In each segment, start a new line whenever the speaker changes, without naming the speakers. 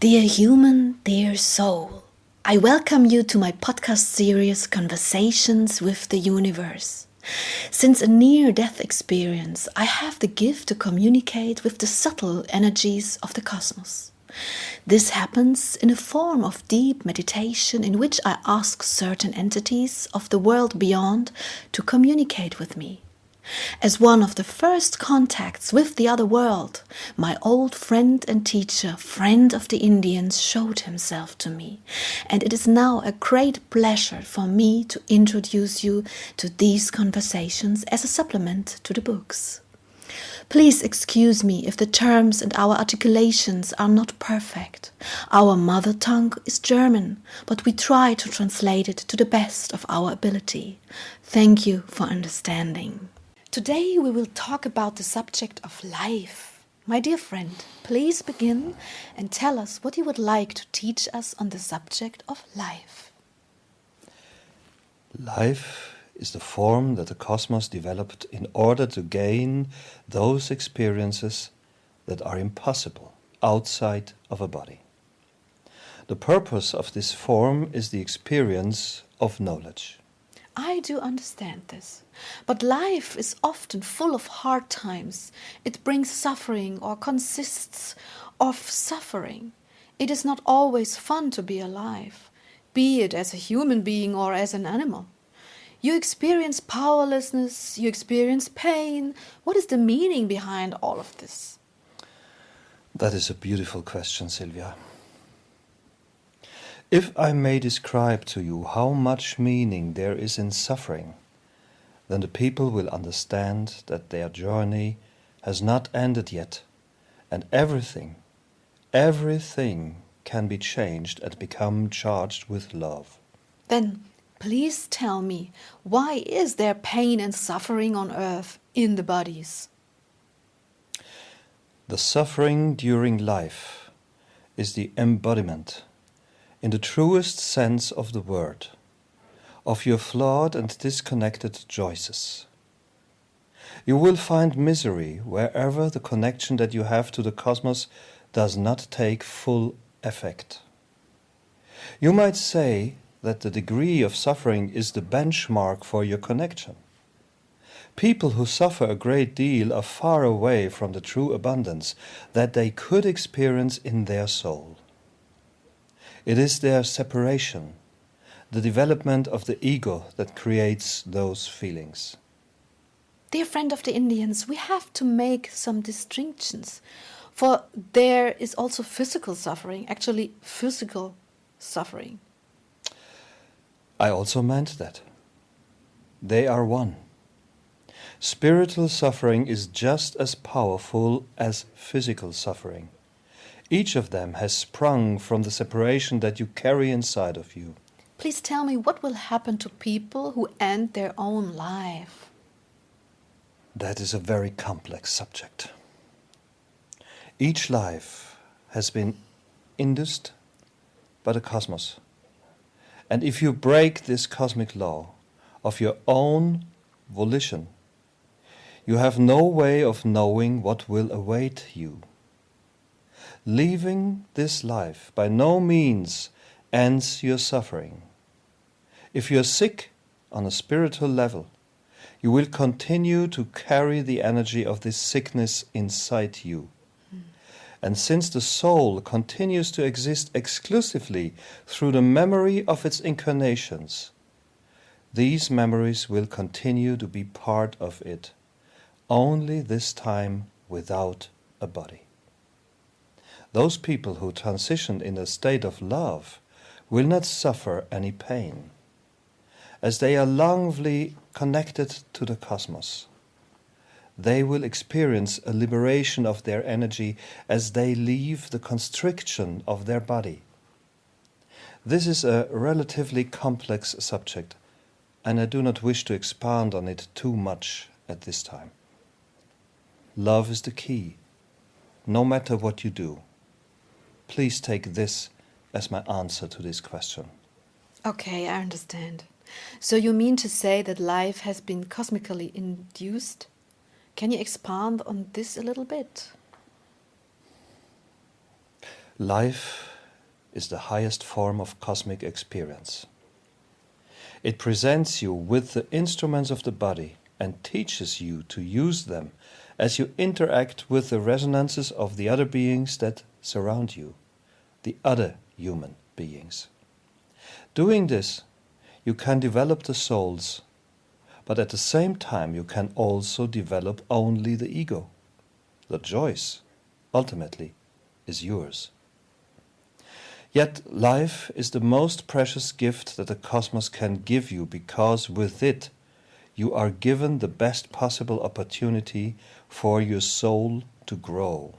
Dear human, dear soul, I welcome you to my podcast series Conversations with the Universe. Since a near-death experience, I have the gift to communicate with the subtle energies of the cosmos. This happens in a form of deep meditation in which I ask certain entities of the world beyond to communicate with me. As one of the first contacts with the other world, my old friend and teacher, friend of the Indians, showed himself to me, and it is now a great pleasure for me to introduce you to these conversations as a supplement to the books. Please excuse me if the terms and our articulations are not perfect. Our mother tongue is German, but we try to translate it to the best of our ability. Thank you for understanding. Today we will talk about the subject of life. My dear friend, please begin and tell us what you would like to teach us on the subject of life.
Life is the form that the cosmos developed in order to gain those experiences that are impossible outside of a body. The purpose of this form is the experience of knowledge.
I do understand this, but life is often full of hard times. It brings suffering or consists of suffering. It is not always fun to be alive, be it as a human being or as an animal. You experience powerlessness, you experience pain. What is the meaning behind all of this?
That is a beautiful question, Sylvia. If I may describe to you how much meaning there is in suffering, then the people will understand that their journey has not ended yet, and everything can be changed and become charged with love.
Then please tell me, why is there pain and suffering on earth in the bodies?
The suffering during life is the embodiment, in the truest sense of the word, of your flawed and disconnected choices. You will find misery wherever the connection that you have to the cosmos does not take full effect. You might say that the degree of suffering is the benchmark for your connection. People who suffer a great deal are far away from the true abundance that they could experience in their soul. It is their separation, the development of the ego, that creates those feelings.
Dear friend of the Indians, we have to make some distinctions, for there is also physical suffering, actually physical suffering.
I also meant that. They are one. Spiritual suffering is just as powerful as physical suffering. Each of them has sprung from the separation that you carry inside of you.
Please tell me, what will happen to people who end their own life?
That is a very complex subject. Each life has been induced by the cosmos. And if you break this cosmic law of your own volition, you have no way of knowing what will await you. Leaving this life by no means ends your suffering. If you are sick on a spiritual level, you will continue to carry the energy of this sickness inside you. And since the soul continues to exist exclusively through the memory of its incarnations, these memories will continue to be part of it, only this time without a body. Those people who transition in a state of love will not suffer any pain, as they are longingly connected to the cosmos. They will experience a liberation of their energy as they leave the constriction of their body. This is a relatively complex subject, and I do not wish to expand on it too much at this time. Love is the key, no matter what you do. Please take this as my answer to this question.
Okay, I understand. So you mean to say that life has been cosmically induced? Can you expand on this a little bit?
Life is the highest form of cosmic experience. It presents you with the instruments of the body and teaches you to use them as you interact with the resonances of the other beings that surround you, the other human beings. Doing this, you can develop the souls, but at the same time you can also develop only the ego. The choice, ultimately, is yours. Yet life is the most precious gift that the cosmos can give you, because with it you are given the best possible opportunity for your soul to grow.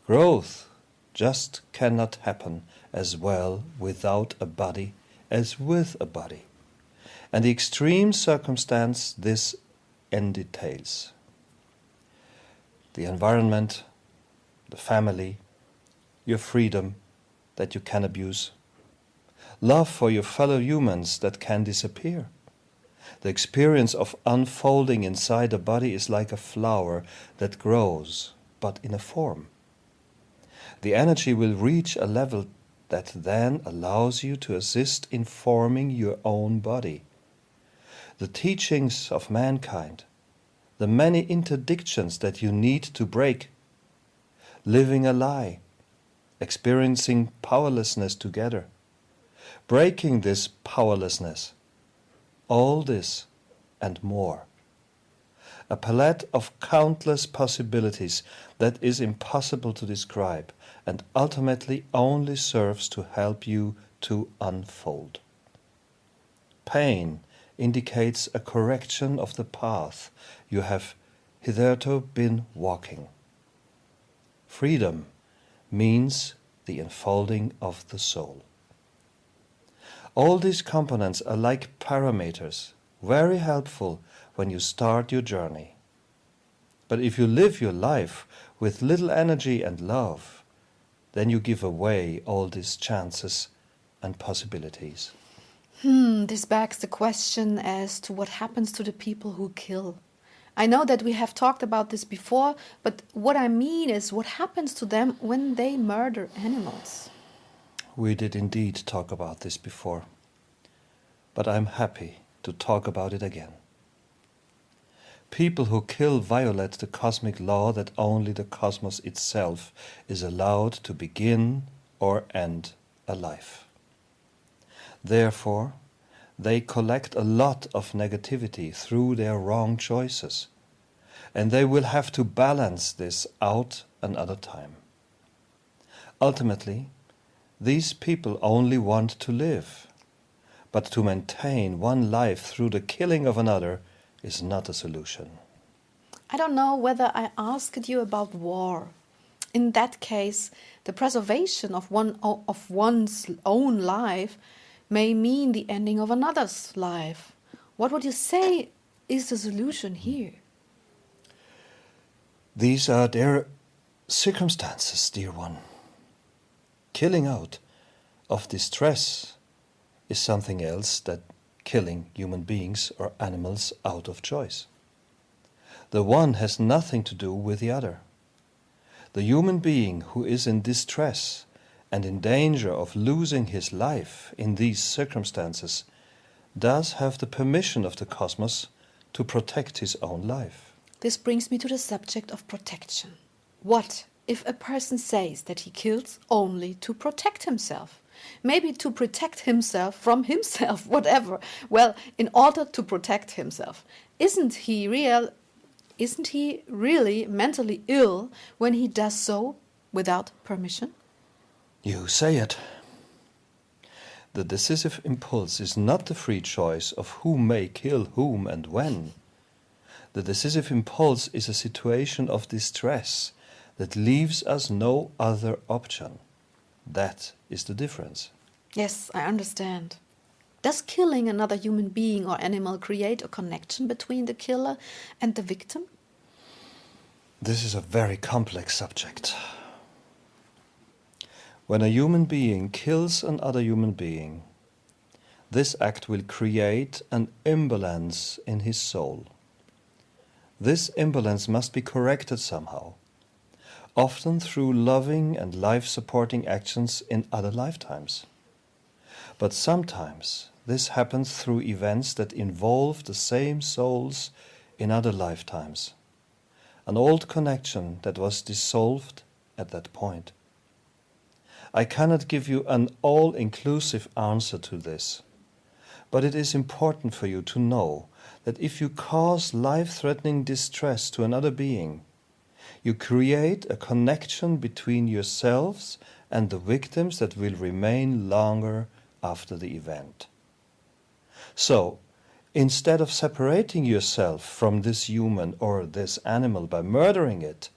Growth just cannot happen as well without a body as with a body, and the extreme circumstance this entails. The environment, the family, your freedom that you can abuse, love for your fellow humans that can disappear. The experience of unfolding inside a body is like a flower that grows, but in a form. The energy will reach a level that then allows you to assist in forming your own body. The teachings of mankind, the many interdictions that you need to break, living a lie, experiencing powerlessness together, breaking this powerlessness, all this and more. A palette of countless possibilities that is impossible to describe and ultimately only serves to help you to unfold. Pain indicates a correction of the path you have hitherto been walking. Freedom means the unfolding of the soul. All these components are like parameters, very helpful when you start your journey. But if you live your life with little energy and love, then you give away all these chances and possibilities.
This begs the question as to what happens to the people who kill. I know that we have talked about this before, but what I mean is what happens to them when they murder animals.
We did indeed talk about this before, but I'm happy to talk about it again. People who kill violate the cosmic law that only the cosmos itself is allowed to begin or end a life. Therefore, they collect a lot of negativity through their wrong choices, and they will have to balance this out another time. Ultimately, these people only want to live, but to maintain one life through the killing of another is not a solution.
I don't know whether I asked you about war. In that case, the preservation of one's own life may mean the ending of another's life. What would you say is the solution here?
These are their circumstances, dear one. Killing out of distress is something else than killing human beings or animals out of choice. The one has nothing to do with the other. The human being who is in distress and in danger of losing his life in these circumstances does have the permission of the cosmos to protect his own life.
This brings me to the subject of protection. What if a person says that he kills only to protect himself? Maybe to protect himself from himself, whatever. Well, in order to protect himself. Isn't he really mentally ill when he does so without permission?
You say it. The decisive impulse is not the free choice of who may kill whom and when. The decisive impulse is a situation of distress that leaves us no other option. That is the difference.
Yes, I understand. Does killing another human being or animal create a connection between the killer and the victim?
This is a very complex subject. When a human being kills another human being, this act will create an imbalance in his soul. This imbalance must be corrected somehow. often through loving and life-supporting actions in other lifetimes. But sometimes this happens through events that involve the same souls in other lifetimes, an old connection that was dissolved at that point. I cannot give you an all-inclusive answer to this, but it is important for you to know that if you cause life-threatening distress to another being, you create a connection between yourselves and the victims that will remain longer after the event. So, instead of separating yourself from this human or this animal by murdering it,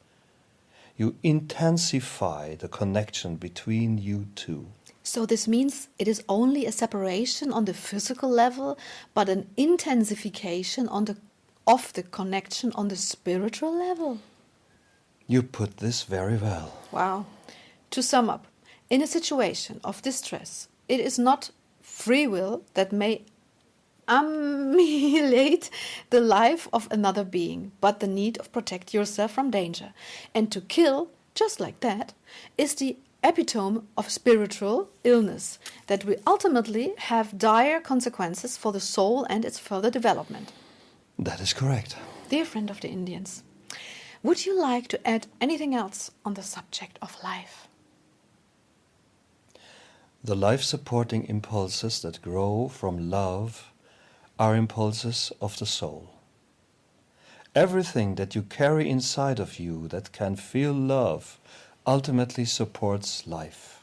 you intensify the connection between you two.
So this means it is only a separation on the physical level, but an intensification of the connection on the spiritual level.
You put this very well.
Wow. To sum up, in a situation of distress, it is not free will that may annihilate the life of another being, but the need of protect yourself from danger. And to kill, just like that, is the epitome of spiritual illness that will ultimately have dire consequences for the soul and its further development.
That is correct.
Dear friend of the Indians, would you like to add anything else on the subject of life?
The life-supporting impulses that grow from love are impulses of the soul. Everything that you carry inside of you that can feel love ultimately supports life.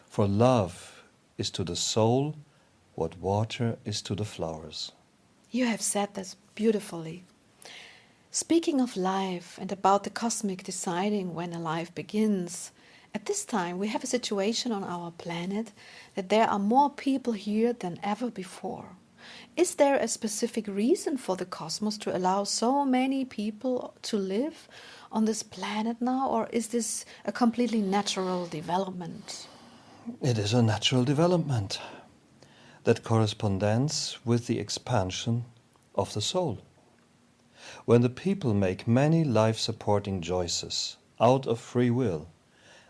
For love is to the soul what water is to the flowers.
You have said this beautifully. Speaking of life and about the cosmic deciding when a life begins, at this time we have a situation on our planet that there are more people here than ever before. Is there a specific reason for the cosmos to allow so many people to live on this planet now, or is this a completely natural development?
It is a natural development that corresponds with the expansion of the soul. When the people make many life-supporting choices out of free will,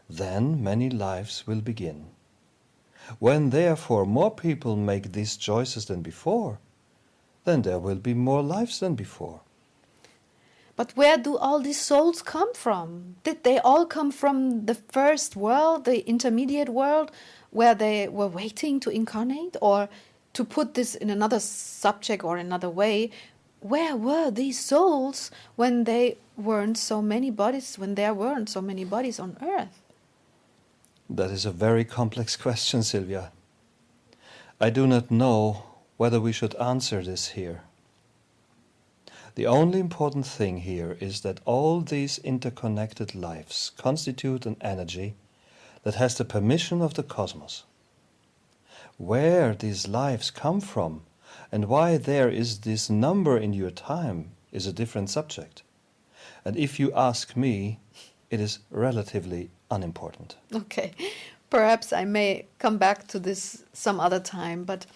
then many lives will begin. When therefore more people make these choices than before, then there will be more lives than before.
But where do all these souls come from? Did they all come from the first world, the intermediate world, where they were waiting to incarnate? Or to put this in another subject or another way, where were these souls when there weren't so many bodies on earth?
That is a very complex question, Sylvia. I do not know whether we should answer this here. The only important thing here is that all these interconnected lives constitute an energy that has the permission of the cosmos. Where these lives come from and why there is this number in your time is a different subject. And if you ask me, it is relatively unimportant.
Okay, perhaps I may come back to this some other time, but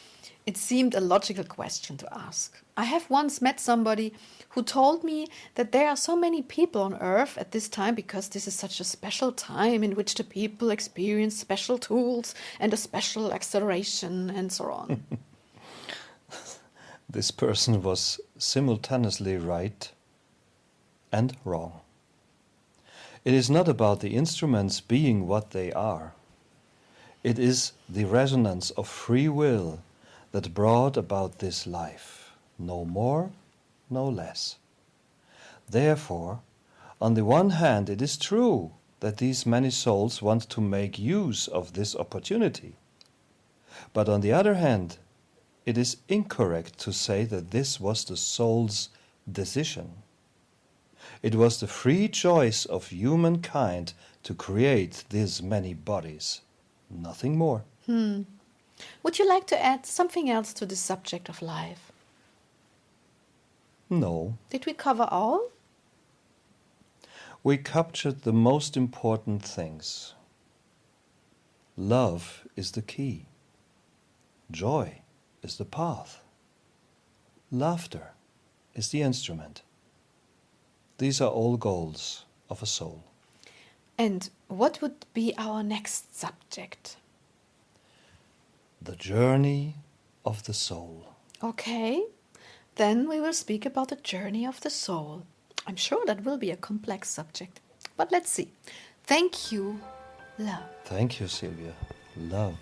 it seemed a logical question to ask. I have once met somebody who told me that there are so many people on Earth at this time because this is such a special time in which the people experience special tools and a special acceleration and so on.
This person was simultaneously right and wrong. It is not about the instruments being what they are. It is the resonance of free will that brought about this life, no more, no less. Therefore, on the one hand, it is true that these many souls want to make use of this opportunity. But on the other hand, it is incorrect to say that this was the soul's decision. It was the free choice of humankind to create these many bodies, nothing more.
Would you like to add something else to the subject of life?
No.
Did we cover all?
We captured the most important things. Love is the key. Joy is the path. Laughter is the instrument. These are all goals of a soul.
And what would be our next subject?
The journey of the soul.
Okay, then we will speak about the journey of the soul. I'm sure that will be a complex subject, but let's see. Thank you, love.
Thank you, Sylvia. Love.